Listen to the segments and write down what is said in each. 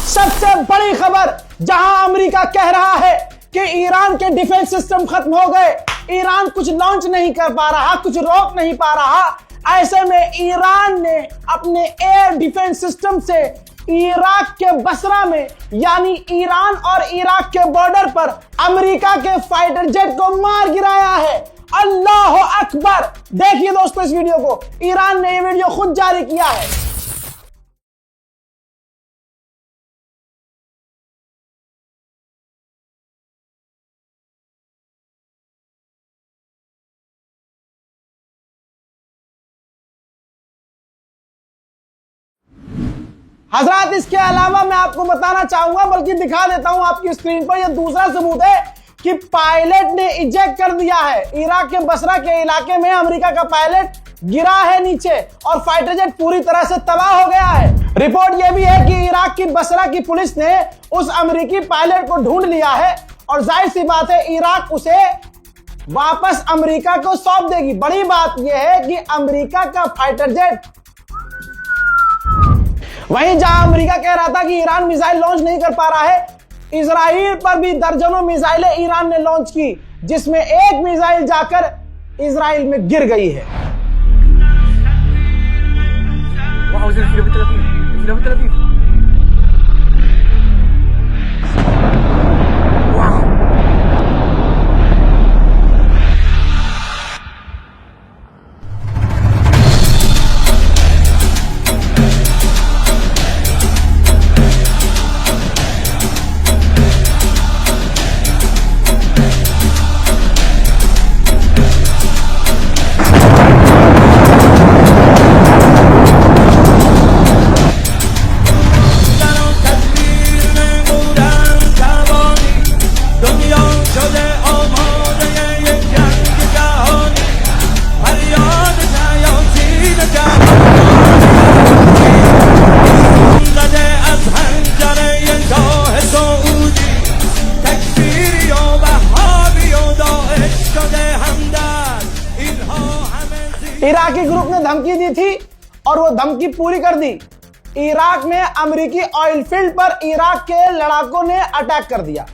सबसे बड़ी खबर, जहां अमेरिका कह रहा है कि ईरान के डिफेंस सिस्टम खत्म हो गए, ईरान कुछ लॉन्च नहीं कर पा रहा, कुछ रोक नहीं पा रहा। ऐसे में ईरान ने अपने एयर डिफेंस सिस्टम से इराक के बसरा में यानी ईरान और इराक के बॉर्डर पर अमेरिका के फाइटर जेट को मार गिराया है। अल्लाह अकबर। देखिए दोस्तों इस वीडियो को, ईरान ने ये वीडियो खुद जारी किया है। हजरात, इसके अलावा मैं आपको बताना चाहूंगा, बल्कि दिखा देता हूं आपकी स्क्रीन पर, यह दूसरा सबूत है कि पायलट ने इजेक्ट कर दिया है। इराक के बसरा के इलाके में अमेरिका का पायलट गिरा है नीचे और फाइटर जेट पूरी तरह से तबाह हो गया है। रिपोर्ट यह भी है कि इराक की बसरा की पुलिस ने उस अमेरिकी पायलट को ढूंढ लिया है और जाहिर सी बात है इराक उसे वापस अमेरिका को सौंप देगी। बड़ी बात यह है कि अमेरिका का फाइटर जेट, वहीं जहां अमेरिका कह रहा था कि ईरान मिसाइल लॉन्च नहीं कर पा रहा है, इजराइल पर भी दर्जनों मिसाइलें ईरान ने लॉन्च की, जिसमें एक मिसाइल जाकर इजराइल में गिर गई है। इराकी ग्रुप ने धमकी दी थी और वो धमकी पूरी कर दी। इराक में अमेरिकी ऑयल फील्ड पर इराक के लड़ाकों ने अटैक कर दिया।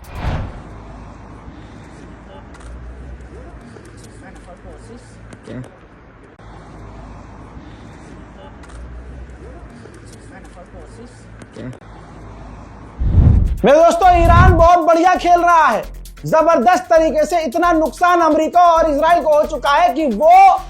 मेरे दोस्तों, ईरान बहुत बढ़िया खेल रहा है। जबरदस्त तरीके से इतना नुकसान अमेरिका और इजराइल को हो चुका है कि वो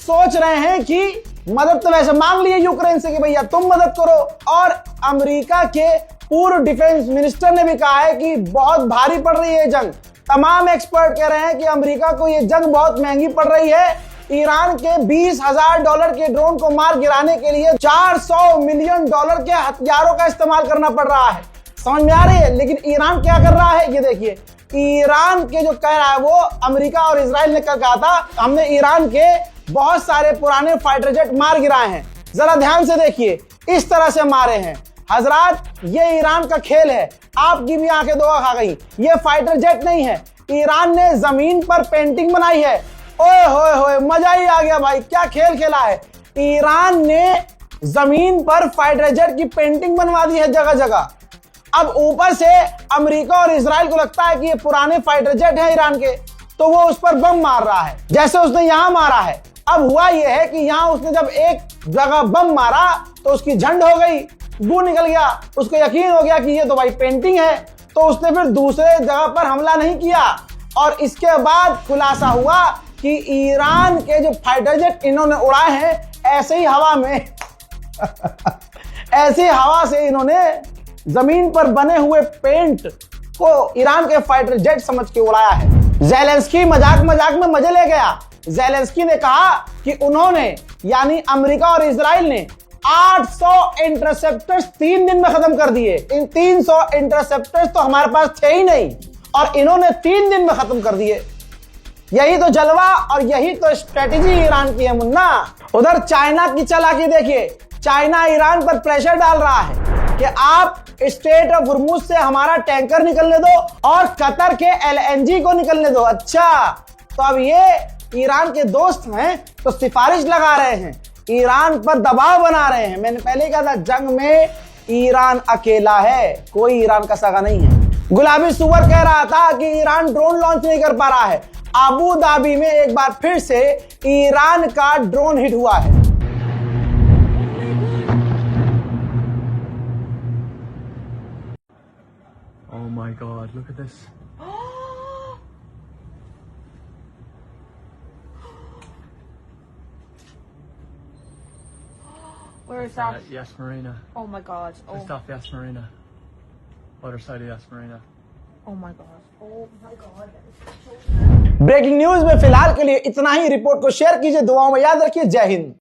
सोच रहे हैं कि मदद तो वैसे मांग लिए यूक्रेन से कि भैया तुम मदद करो, और अमेरिका के पूर्व डिफेंस मिनिस्टर ने भी कहा है कि बहुत भारी पड़ रही है जंग। तमाम एक्सपर्ट कह रहे हैं कि अमेरिका को ये जंग बहुत महंगी पड़ रही है। ईरान के $20,000 के ड्रोन को मार गिराने के लिए $400 मिलियन के हथियारों का इस्तेमाल करना पड़ रहा है। समझ में आ रही है? लेकिन ईरान क्या कर रहा है ये देखिए। ईरान के जो कह रहा है वो, अमेरिका और इजराइल ने कल कहा था हमने ईरान के बहुत सारे पुराने फाइटर जेट मार गिराए हैं। जरा ध्यान से देखिए, इस तरह से मारे हैं। हजरात, ये ईरान का खेल है। आपकी भी आंखें धोखा खा गई। ये फाइटर जेट नहीं है, ईरान ने जमीन पर पेंटिंग बनाई है। ओए होए होए, मजा ही आ गया भाई, क्या खेल खेला है। ईरान ने जमीन पर फाइटर जेट की पेंटिंग बनवा दी है जगह जगह। अब ऊपर से अमेरिका और इजराइल को लगता है कि ये पुराने फाइटर जेट हैं ईरान के, तो वो उस पर बम मार रहा है जैसे उसने यहां मारा है। अब हुआ यह है कि यहां उसने जब एक जगह बम मारा तो उसकी झंड हो गई, गू निकल गया, उसको यकीन हो गया कि ये तो भाई पेंटिंग है, तो उसने फिर दूसरे जगह पर हमला नहीं किया। और इसके बाद खुलासा हुआ कि ईरान के जो फाइटर जेट इन्होंने उड़ाए हैं, ऐसे ही हवा में ऐसी हवा से इन्होंने जमीन पर बने हुए पेंट को ईरान के फाइटर जेट समझ के उड़ाया है। ज़ेलेंस्की मजाक मजाक में मजे ले गया। ज़ेलेंस्की ने कहा कि उन्होंने यानी अमेरिका और इजराइल ने 800 इंटरसेप्टर्स 3 दिन में खत्म कर दिए। इन 300 इंटरसेप्टर्स तो हमारे पास थे ही नहीं और इन्होंने 3 दिन में खत्म कर दिए। यही तो जलवा और यही तो स्ट्रेटेजी ईरान की है मुन्ना। उधर चाइना की चालाकी देखिए। चाइना ईरान पर प्रेशर डाल रहा है कि आप स्ट्रेट ऑफ हुर्मुज से हमारा टैंकर निकलने दो और कतर के एलएनजी को निकलने दो। अच्छा, तो अब ये ईरान के दोस्त हैं तो सिफारिश लगा रहे हैं, ईरान पर दबाव बना रहे हैं। मैंने पहले कहा था जंग में ईरान अकेला है, कोई ईरान का सगा नहीं है। गुलाबी सुअर कह रहा था कि ईरान ड्रोन लॉन्च नहीं कर पा रहा है। अबू धाबी में एक बार फिर से ईरान का ड्रोन हिट हुआ है। Oh my God, look at this. Where is that? Yas Marina. Oh my god. Oh, Just off Yas Marina. Other side of Yas Marina. oh my god. Oh my god. Breaking news में फिलहाल के लिए इतना ही। Report को share कीजिए, दुआओं में याद रखिए। जय हिंद।